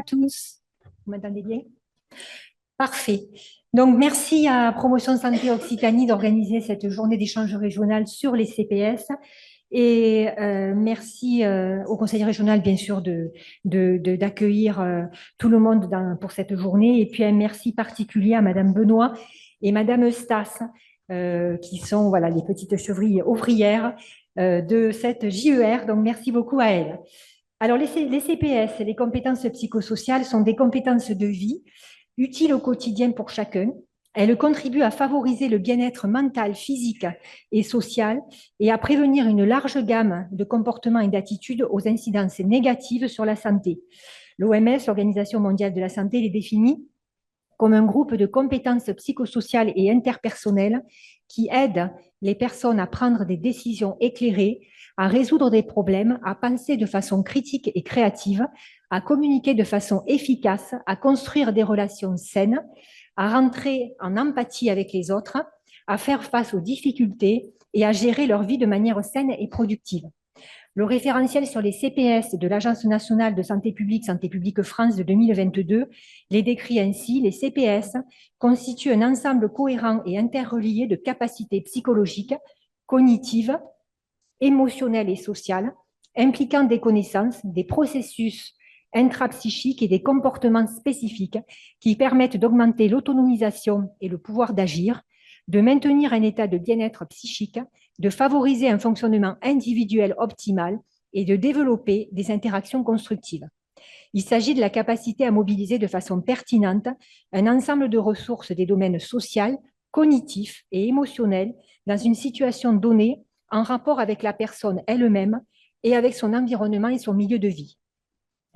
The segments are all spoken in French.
tous. Vous m'entendez bien? Parfait. Donc, merci à Promotion Santé Occitanie d'organiser cette journée d'échange régional sur les CPS. Et merci au Conseil régional, bien sûr, d'accueillir tout le monde pour cette journée. Et puis, un merci particulier à Madame Benoît et Madame Eustace, qui sont voilà, les petites chevrilles ouvrières de cette JER. Donc, merci beaucoup à elles. Alors, les CPS, les compétences psychosociales, sont des compétences de vie utiles au quotidien pour chacun. Elles contribuent à favoriser le bien-être mental, physique et social et à prévenir une large gamme de comportements et d'attitudes aux incidences négatives sur la santé. L'OMS, l'Organisation mondiale de la santé, les définit comme un groupe de compétences psychosociales et interpersonnelles qui aident les personnes à prendre des décisions éclairées, à résoudre des problèmes, à penser de façon critique et créative, à communiquer de façon efficace, à construire des relations saines, à rentrer en empathie avec les autres, à faire face aux difficultés et à gérer leur vie de manière saine et productive. Le référentiel sur les CPS de l'Agence nationale de santé publique France de 2022 les décrit ainsi: les CPS constituent un ensemble cohérent et interrelié de capacités psychologiques, cognitives, émotionnelles et sociales, impliquant des connaissances, des processus intrapsychiques et des comportements spécifiques qui permettent d'augmenter l'autonomisation et le pouvoir d'agir, de maintenir un état de bien-être psychique, de favoriser un fonctionnement individuel optimal et de développer des interactions constructives. Il s'agit de la capacité à mobiliser de façon pertinente un ensemble de ressources des domaines social, cognitif et émotionnel dans une situation donnée en rapport avec la personne elle-même et avec son environnement et son milieu de vie.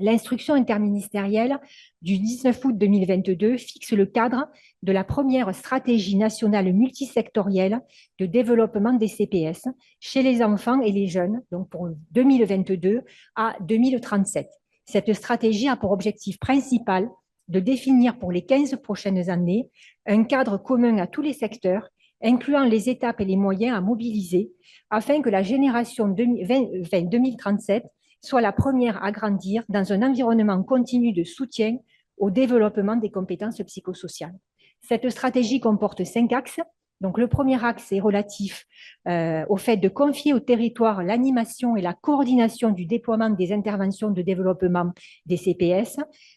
L'instruction interministérielle du 19 août 2022 fixe le cadre de la première stratégie nationale multisectorielle de développement des CPS chez les enfants et les jeunes, donc pour 2022 à 2037. Cette stratégie a pour objectif principal de définir pour les 15 prochaines années un cadre commun à tous les secteurs, incluant les étapes et les moyens à mobiliser afin que la génération 2037 soit la première à grandir dans un environnement continu de soutien au développement des compétences psychosociales. Cette stratégie comporte 5 axes. Donc, le premier axe est relatif au fait de confier au territoire l'animation et la coordination du déploiement des interventions de développement des CPS,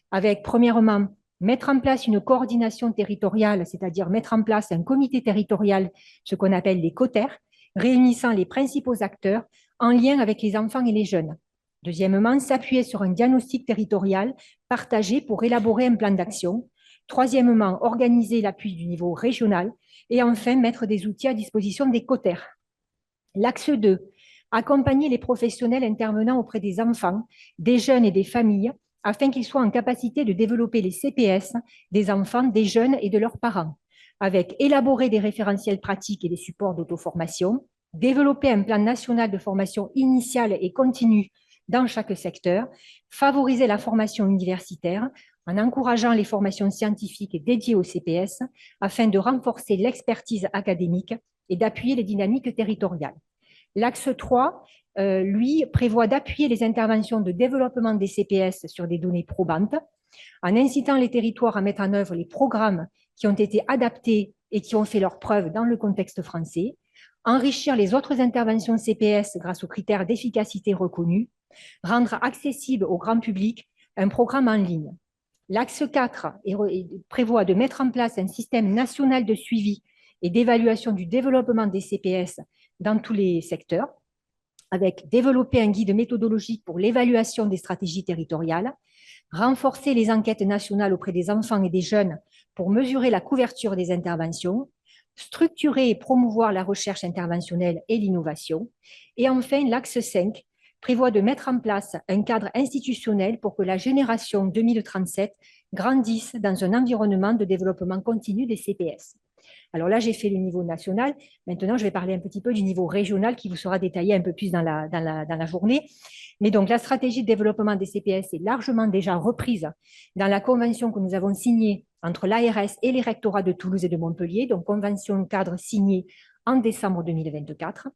avec, premièrement, mettre en place une coordination territoriale, c'est-à-dire mettre en place un comité territorial, ce qu'on appelle les COTER, réunissant les principaux acteurs en lien avec les enfants et les jeunes. Deuxièmement, s'appuyer sur un diagnostic territorial partagé pour élaborer un plan d'action. Troisièmement, organiser l'appui du niveau régional. Et enfin, mettre des outils à disposition des COTER. L'axe 2, accompagner les professionnels intervenant auprès des enfants, des jeunes et des familles afin qu'ils soient en capacité de développer les CPS des enfants, des jeunes et de leurs parents, avec élaborer des référentiels pratiques et des supports d'auto-formation, développer un plan national de formation initiale et continue dans chaque secteur, favoriser la formation universitaire en encourageant les formations scientifiques dédiées au CPS afin de renforcer l'expertise académique et d'appuyer les dynamiques territoriales. L'axe 3, lui, prévoit d'appuyer les interventions de développement des CPS sur des données probantes en incitant les territoires à mettre en œuvre les programmes qui ont été adaptés et qui ont fait leurs preuves dans le contexte français, enrichir les autres interventions CPS grâce aux critères d'efficacité reconnus, rendre accessible au grand public un programme en ligne. L'axe 4 prévoit de mettre en place un système national de suivi et d'évaluation du développement des CPS dans tous les secteurs, avec développer un guide méthodologique pour l'évaluation des stratégies territoriales, renforcer les enquêtes nationales auprès des enfants et des jeunes pour mesurer la couverture des interventions, structurer et promouvoir la recherche interventionnelle et l'innovation. Et enfin, l'axe 5 prévoit de mettre en place un cadre institutionnel pour que la génération 2037 grandisse dans un environnement de développement continu des CPS. Alors là, j'ai fait le niveau national. Maintenant, je vais parler un petit peu du niveau régional qui vous sera détaillé un peu plus dans la journée. Mais donc, la stratégie de développement des CPS est largement déjà reprise dans la convention que nous avons signée entre l'ARS et les rectorats de Toulouse et de Montpellier, donc convention cadre signée en décembre 2024.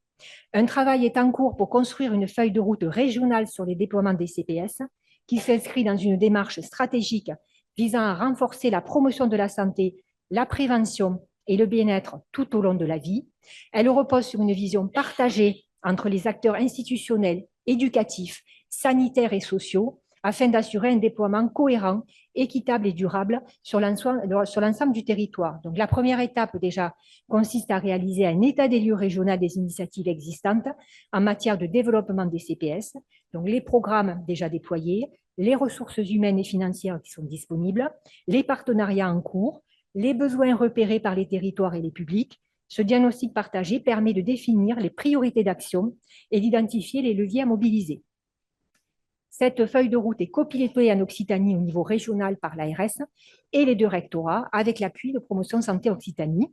Un travail est en cours pour construire une feuille de route régionale sur les déploiements des CPS qui s'inscrit dans une démarche stratégique visant à renforcer la promotion de la santé, la prévention et le bien-être tout au long de la vie. Elle repose sur une vision partagée entre les acteurs institutionnels, éducatifs, sanitaires et sociaux, afin d'assurer un déploiement cohérent, équitable et durable sur l'ensemble du territoire. Donc, la première étape, déjà, consiste à réaliser un état des lieux régional des initiatives existantes en matière de développement des CPS, donc les programmes déjà déployés, les ressources humaines et financières qui sont disponibles, les partenariats en cours, les besoins repérés par les territoires et les publics. Ce diagnostic partagé permet de définir les priorités d'action et d'identifier les leviers à mobiliser. Cette feuille de route est copilotée en Occitanie au niveau régional par l'ARS et les deux rectorats avec l'appui de Promotion Santé Occitanie.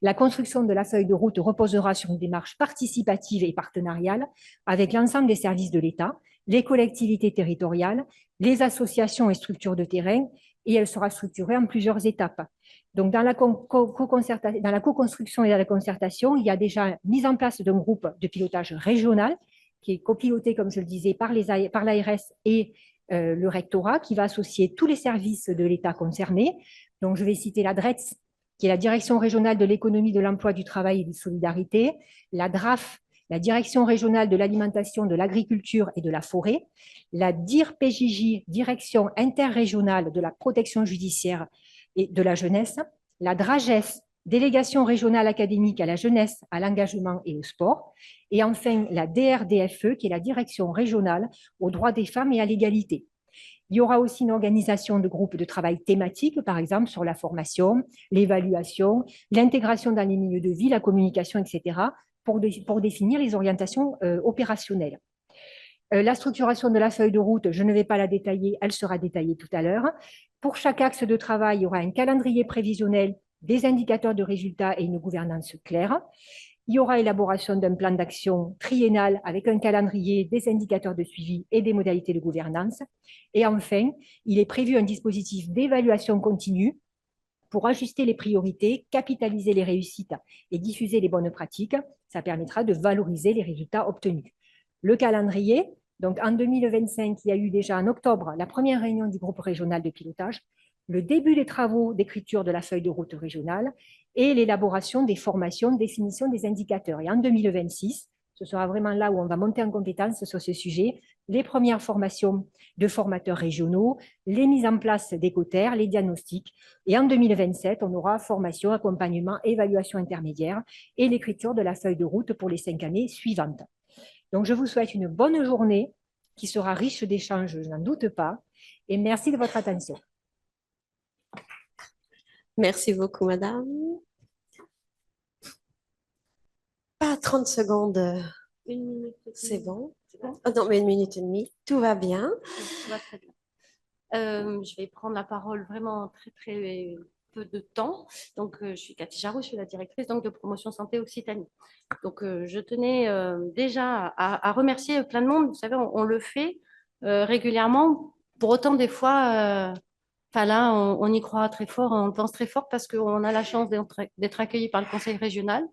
La construction de la feuille de route reposera sur une démarche participative et partenariale avec l'ensemble des services de l'État, les collectivités territoriales, les associations et structures de terrain, et elle sera structurée en plusieurs étapes. Donc, dans la co-construction et dans la concertation, il y a déjà mise en place d'un groupe de pilotage régional qui est copiloté, comme je le disais, par l'ARS et le rectorat, qui va associer tous les services de l'État concernés. Donc, je vais citer la DRETS, qui est la Direction régionale de l'économie, de l'emploi, du travail et des solidarités, la DRAF, la Direction régionale de l'alimentation, de l'agriculture et de la forêt, la DIR-PJJ, Direction interrégionale de la protection judiciaire et de la jeunesse, la DRAGES, Délégation régionale académique à la jeunesse, à l'engagement et au sport, et enfin la DRDFE, qui est la Direction régionale aux droits des femmes et à l'égalité. Il y aura aussi une organisation de groupes de travail thématiques, par exemple sur la formation, l'évaluation, l'intégration dans les milieux de vie, la communication, etc., pour définir les orientations opérationnelles. La structuration de la feuille de route, je ne vais pas la détailler, elle sera détaillée tout à l'heure. Pour chaque axe de travail, il y aura un calendrier prévisionnel, des indicateurs de résultats et une gouvernance claire. Il y aura élaboration d'un plan d'action triennal avec un calendrier, des indicateurs de suivi et des modalités de gouvernance. Et enfin, il est prévu un dispositif d'évaluation continue pour ajuster les priorités, capitaliser les réussites et diffuser les bonnes pratiques. Ça permettra de valoriser les résultats obtenus. Le calendrier, donc en 2025, il y a eu déjà en octobre la première réunion du groupe régional de pilotage, le début des travaux d'écriture de la feuille de route régionale et l'élaboration des formations, définition des indicateurs. Et en 2026, ce sera vraiment là où on va monter en compétence sur ce sujet, les premières formations de formateurs régionaux, les mises en place d'écotaires, les diagnostics. Et en 2027, on aura formation, accompagnement, évaluation intermédiaire et l'écriture de la feuille de route pour les 5 années suivantes. Donc, je vous souhaite une bonne journée qui sera riche d'échanges, je n'en doute pas. Et merci de votre attention. Merci beaucoup, madame. Pas 30 secondes. Une minute. C'est bon. Oh, non, mais une minute et demie. Tout va bien. Tout va très bien. Je vais prendre la parole vraiment très, très peu de temps. Donc, je suis Cathy Jarou, je suis la directrice donc, de Promotion Santé Occitanie. Donc, je tenais déjà à remercier plein de monde. Vous savez, on le fait régulièrement. Pour autant, des fois, là, on y croit très fort, on pense très fort parce qu'on a la chance d'être accueilli par le conseil régional.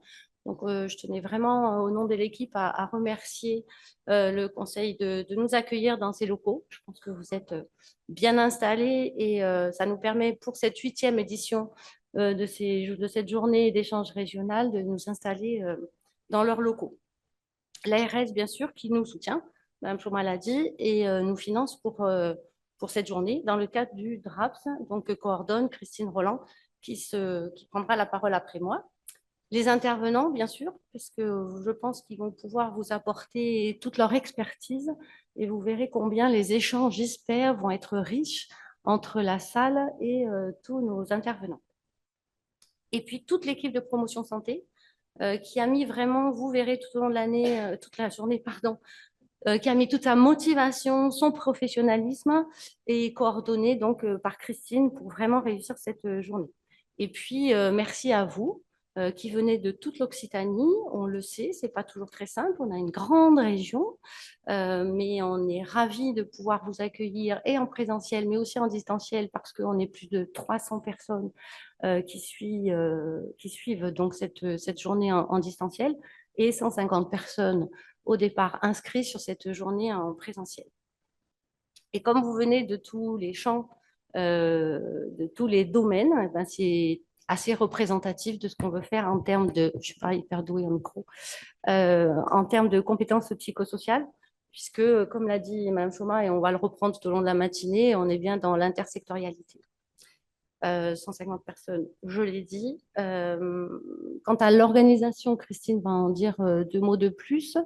Donc, je tenais vraiment, au nom de l'équipe, à remercier le conseil de nous accueillir dans ces locaux. Je pense que vous êtes bien installés et ça nous permet, pour cette 8e édition de cette journée d'échange régional, de nous installer dans leurs locaux. L'ARS, bien sûr, qui nous soutient, Mme Chouma l'a dit, et nous finance pour cette journée dans le cadre du DRAPS, donc que coordonne Christine Roland, qui prendra la parole après moi. Les intervenants, bien sûr, parce que je pense qu'ils vont pouvoir vous apporter toute leur expertise et vous verrez combien les échanges, j'espère, vont être riches entre la salle et tous nos intervenants. Et puis toute l'équipe de promotion santé qui a mis vraiment, vous verrez tout au long de l'année, toute la journée, pardon, qui a mis toute sa motivation, son professionnalisme et coordonné donc par Christine pour vraiment réussir cette journée. Et puis, merci à vous qui venez de toute l'Occitanie. On le sait, c'est pas toujours très simple. On a une grande région, mais on est ravis de pouvoir vous accueillir et en présentiel, mais aussi en distanciel parce qu'on est plus de 300 personnes qui suivent donc cette journée en distanciel et 150 personnes au départ inscrits sur cette journée en présentiel. Et comme vous venez de tous les champs, de tous les domaines, eh ben, c'est assez représentatif de ce qu'on veut faire en termes de, je ne suis pas hyper douée en micro, en termes de compétences psychosociales, puisque, comme l'a dit Mme Choma, et on va le reprendre tout au long de la matinée, on est bien dans l'intersectorialité. 150 personnes, je l'ai dit. Quant à l'organisation, Christine va en dire 2 mots de plus.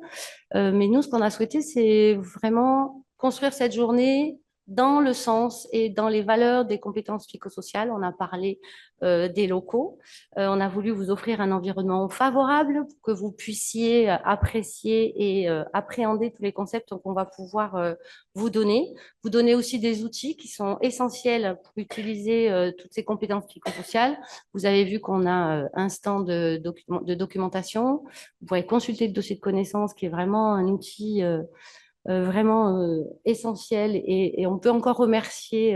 Mais nous, ce qu'on a souhaité, c'est vraiment construire cette journée dans le sens et dans les valeurs des compétences psychosociales. On a parlé des locaux. On a voulu vous offrir un environnement favorable pour que vous puissiez apprécier et appréhender tous les concepts qu'on va pouvoir vous donner. Vous donner aussi des outils qui sont essentiels pour utiliser toutes ces compétences psychosociales. Vous avez vu qu'on a un stand de documentation. Vous pourrez consulter le dossier de connaissances qui est vraiment un outil vraiment essentiel. Et on peut encore remercier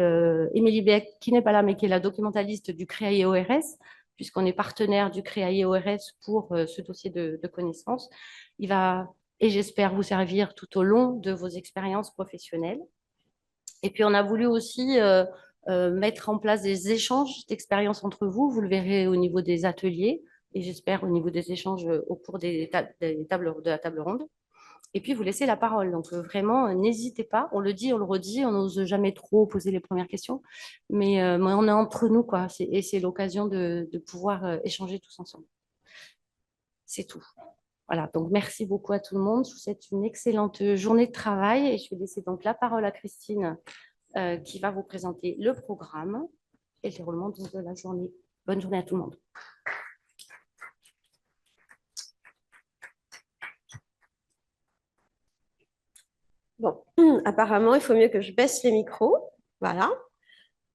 Émilie Beck, qui n'est pas là, mais qui est la documentaliste du CREAI ORS, puisqu'on est partenaire du CREAI ORS pour ce dossier de connaissances. Il va, et j'espère, vous servir tout au long de vos expériences professionnelles. Et puis, on a voulu aussi mettre en place des échanges d'expériences entre vous. Vous le verrez au niveau des ateliers et j'espère au niveau des échanges au cours de la table ronde. Et puis, vous laissez la parole. Donc, vraiment, n'hésitez pas. On le dit, on le redit. On n'ose jamais trop poser les premières questions. Mais on est entre nous, quoi. Et c'est l'occasion de pouvoir échanger tous ensemble. C'est tout. Voilà. Donc, merci beaucoup à tout le monde. Je vous souhaite une excellente journée de travail. Et je vais laisser donc la parole à Christine qui va vous présenter le programme et le déroulement de la journée. Bonne journée à tout le monde. Bon, apparemment, il faut mieux que je baisse les micros. Voilà.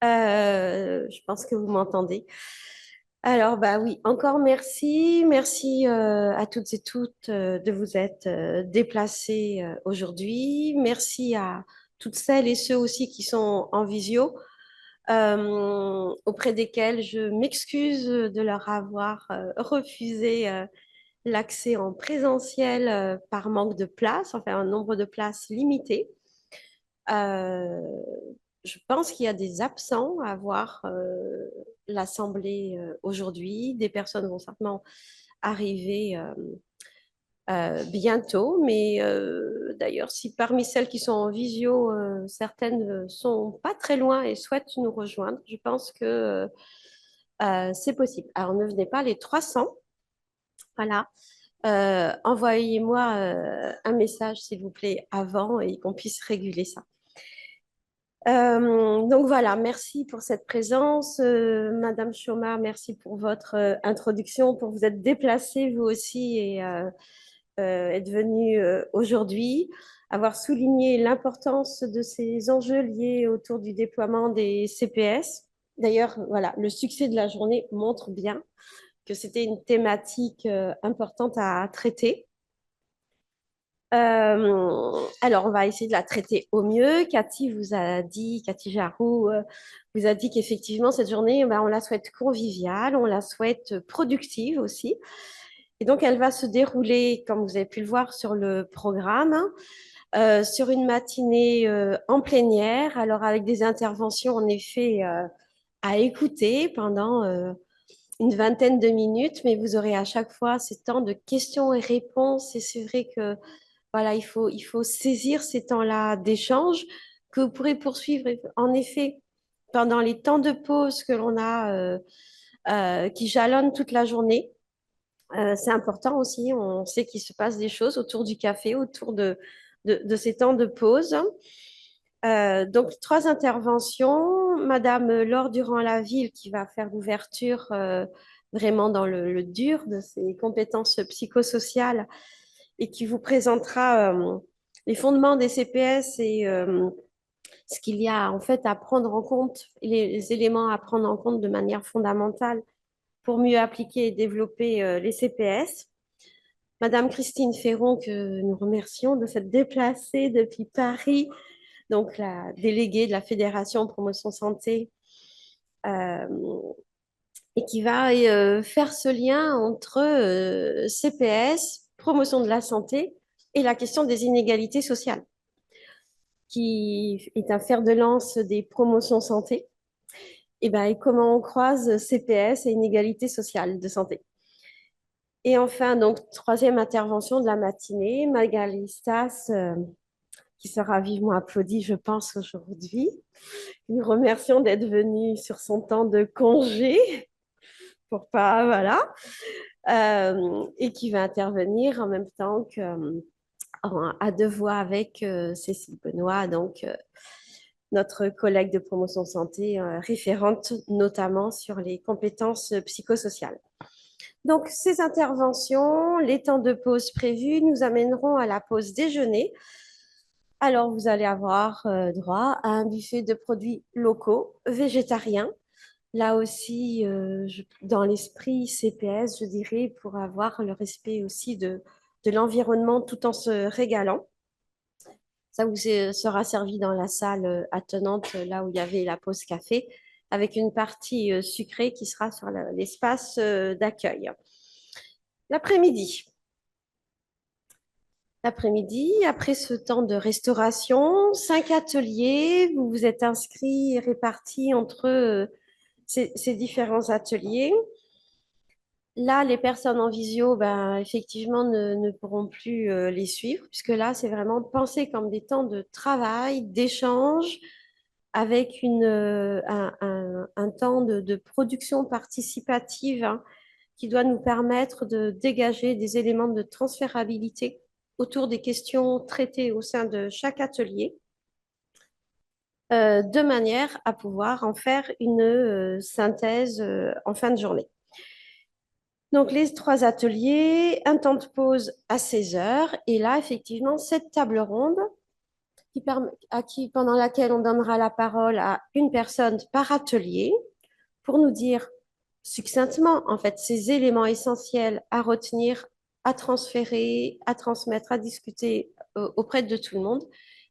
Je pense que vous m'entendez. Alors, bah oui, encore merci. Merci à toutes et toutes de vous être déplacés aujourd'hui. Merci à toutes celles et ceux aussi qui sont en visio, auprès desquels je m'excuse de leur avoir refusé l'accès en présentiel par manque de place, enfin un nombre de places limité. Euh, je pense qu'il y a des absents à voir l'Assemblée aujourd'hui. Des personnes vont certainement arriver bientôt, mais d'ailleurs, si parmi celles qui sont en visio, certaines sont pas très loin et souhaitent nous rejoindre, je pense que c'est possible. Alors, ne venez pas les 300, voilà. Envoyez-moi un message, s'il vous plaît, avant et qu'on puisse réguler ça. Donc voilà, merci pour cette présence. Madame Choma, merci pour votre introduction, pour vous être déplacée vous aussi et être venue aujourd'hui, avoir souligné l'importance de ces enjeux liés autour du déploiement des CPS. D'ailleurs, voilà, le succès de la journée montre bien que c'était une thématique importante à traiter. Alors, on va essayer de la traiter au mieux. Cathy vous a dit, Cathy Jarou vous a dit qu'effectivement, cette journée, ben, on la souhaite conviviale, on la souhaite productive aussi. Et donc, elle va se dérouler, comme vous avez pu le voir sur le programme, sur une matinée en plénière, alors avec des interventions en effet à écouter pendant une vingtaine de minutes, mais vous aurez à chaque fois ces temps de questions et réponses. Et c'est vrai que voilà, il faut saisir ces temps-là d'échange que vous pourrez poursuivre en effet pendant les temps de pause que l'on a qui jalonnent toute la journée. C'est important aussi, on sait qu'il se passe des choses autour du café, autour de ces temps de pause. Donc, 3 interventions. Madame Laure Durand-Laville qui va faire l'ouverture vraiment dans le dur de ses compétences psychosociales et qui vous présentera les fondements des CPS et ce qu'il y a en fait à prendre en compte, les éléments à prendre en compte de manière fondamentale pour mieux appliquer et développer les CPS. Madame Christine Ferron, que nous remercions de s'être déplacée depuis Paris, donc la déléguée de la Fédération Promotion Santé, euh, et qui va faire ce lien entre CPS, promotion de la santé et la question des inégalités sociales. qui est un fer de lance des promotions santé, et comment on croise CPS et inégalité sociale de santé. Et enfin, donc, troisième intervention de la matinée, Magali Stas, qui sera vivement applaudie, je pense, aujourd'hui. Nous remercions d'être venue sur son temps de congé, pour pas, voilà, et qui va intervenir en même temps que, à deux voix avec Cécile Benoît, donc notre collègue de promotion santé, référente notamment sur les compétences psychosociales. Donc, ces interventions, les temps de pause prévus nous amèneront à la pause déjeuner. Alors, vous allez avoir droit à un buffet de produits locaux, végétariens. Là aussi, dans l'esprit CPS, je dirais, pour avoir le respect aussi de l'environnement tout en se régalant. Ça vous sera servi dans la salle attenante, là où il y avait la pause café, avec une partie sucrée qui sera sur l'espace d'accueil. L'après-midi. L'après-midi, après ce temps de restauration, 5 ateliers, vous vous êtes inscrits et répartis entre ces différents ateliers. Là, les personnes en visio, effectivement, ne pourront plus les suivre, puisque là, c'est vraiment pensé comme des temps de travail, d'échange, avec un temps de production participative, hein, qui doit nous permettre de dégager des éléments de transférabilité autour des questions traitées au sein de chaque atelier, de manière à pouvoir en faire une synthèse en fin de journée. Donc, les 3 ateliers, un temps de pause à 16 heures, et là, effectivement, cette table ronde pendant laquelle on donnera la parole à une personne par atelier pour nous dire succinctement, en fait, ces éléments essentiels à retenir, à transférer, à transmettre, à discuter auprès de tout le monde.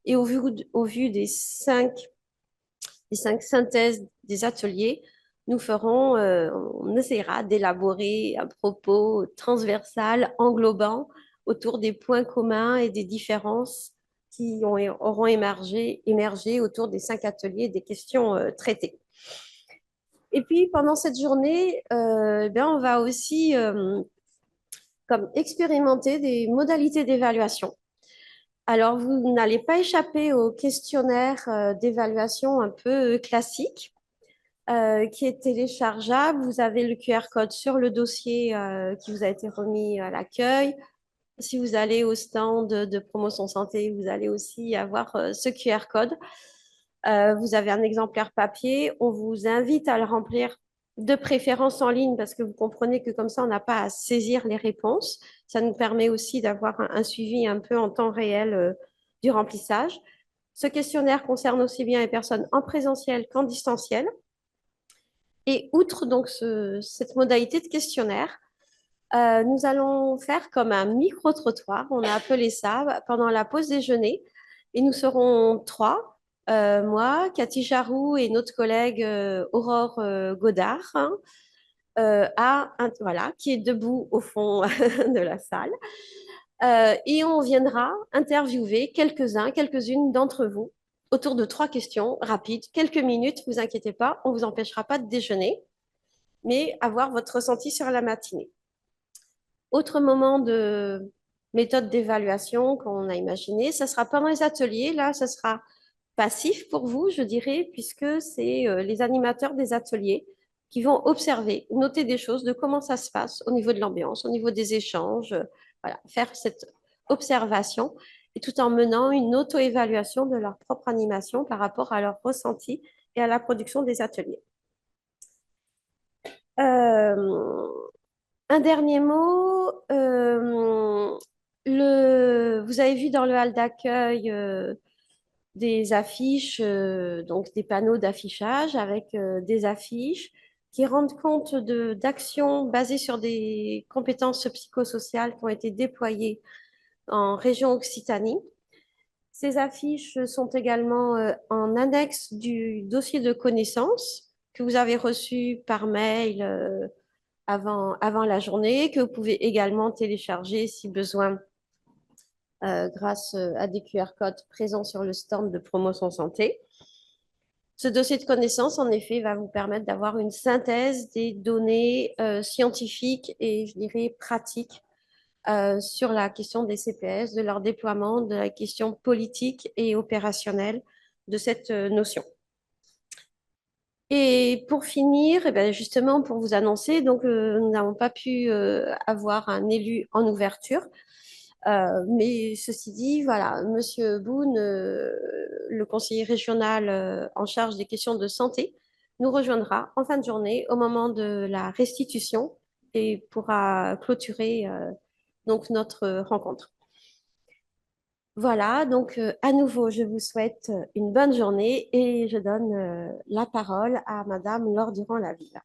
Et au vu des 5 synthèses des ateliers, on essaiera d'élaborer un propos transversal, englobant, autour des points communs et des différences qui auront émergé autour des 5 ateliers et des questions traitées. Et puis, pendant cette journée, on va aussi comme expérimenter des modalités d'évaluation. Alors, vous n'allez pas échapper au questionnaire d'évaluation un peu classique, qui est téléchargeable. Vous avez le QR code sur le dossier qui vous a été remis à l'accueil. Si vous allez au stand de promotion santé, vous allez aussi avoir ce QR code. Vous avez un exemplaire papier. On vous invite à le remplir de préférence en ligne parce que vous comprenez que comme ça, on n'a pas à saisir les réponses. Ça nous permet aussi d'avoir un suivi un peu en temps réel du remplissage. Ce questionnaire concerne aussi bien les personnes en présentiel qu'en distanciel. Et outre donc cette modalité de questionnaire, nous allons faire comme un micro-trottoir, on a appelé ça, pendant la pause déjeuner. Et nous serons 3, moi, Cathy Jarou et notre collègue Aurore Godard, hein, voilà, qui est debout au fond de la salle. Et on viendra interviewer quelques-unes d'entre vous autour de 3 questions rapides, quelques minutes, vous inquiétez pas, on ne vous empêchera pas de déjeuner, mais avoir votre ressenti sur la matinée. Autre moment de méthode d'évaluation qu'on a imaginé, ça sera pendant les ateliers. Là, ça sera passif pour vous, je dirais, puisque c'est les animateurs des ateliers qui vont observer, noter des choses de comment ça se passe au niveau de l'ambiance, au niveau des échanges, voilà, faire cette observation et tout en menant une auto-évaluation de leur propre animation par rapport à leur ressenti et à la production des ateliers. Un dernier mot, vous avez vu dans le hall d'accueil des affiches, donc des panneaux d'affichage avec des affiches qui rendent compte d'actions basées sur des compétences psychosociales qui ont été déployées en région Occitanie. Ces affiches sont également en annexe du dossier de connaissances que vous avez reçu par mail avant la journée, que vous pouvez également télécharger si besoin grâce à des QR codes présents sur le stand de promotion santé. Ce dossier de connaissances, en effet, va vous permettre d'avoir une synthèse des données scientifiques et, je dirais, pratiques sur la question des CPS, de leur déploiement, de la question politique et opérationnelle de cette notion. Et pour finir, eh bien, justement, pour vous annoncer, donc, nous n'avons pas pu avoir un élu en ouverture. Mais ceci dit, voilà, Monsieur Boone, le conseiller régional en charge des questions de santé, nous rejoindra en fin de journée au moment de la restitution et pourra clôturer donc notre rencontre. Voilà, donc à nouveau, je vous souhaite une bonne journée et je donne la parole à Madame Laure Durand-Laville.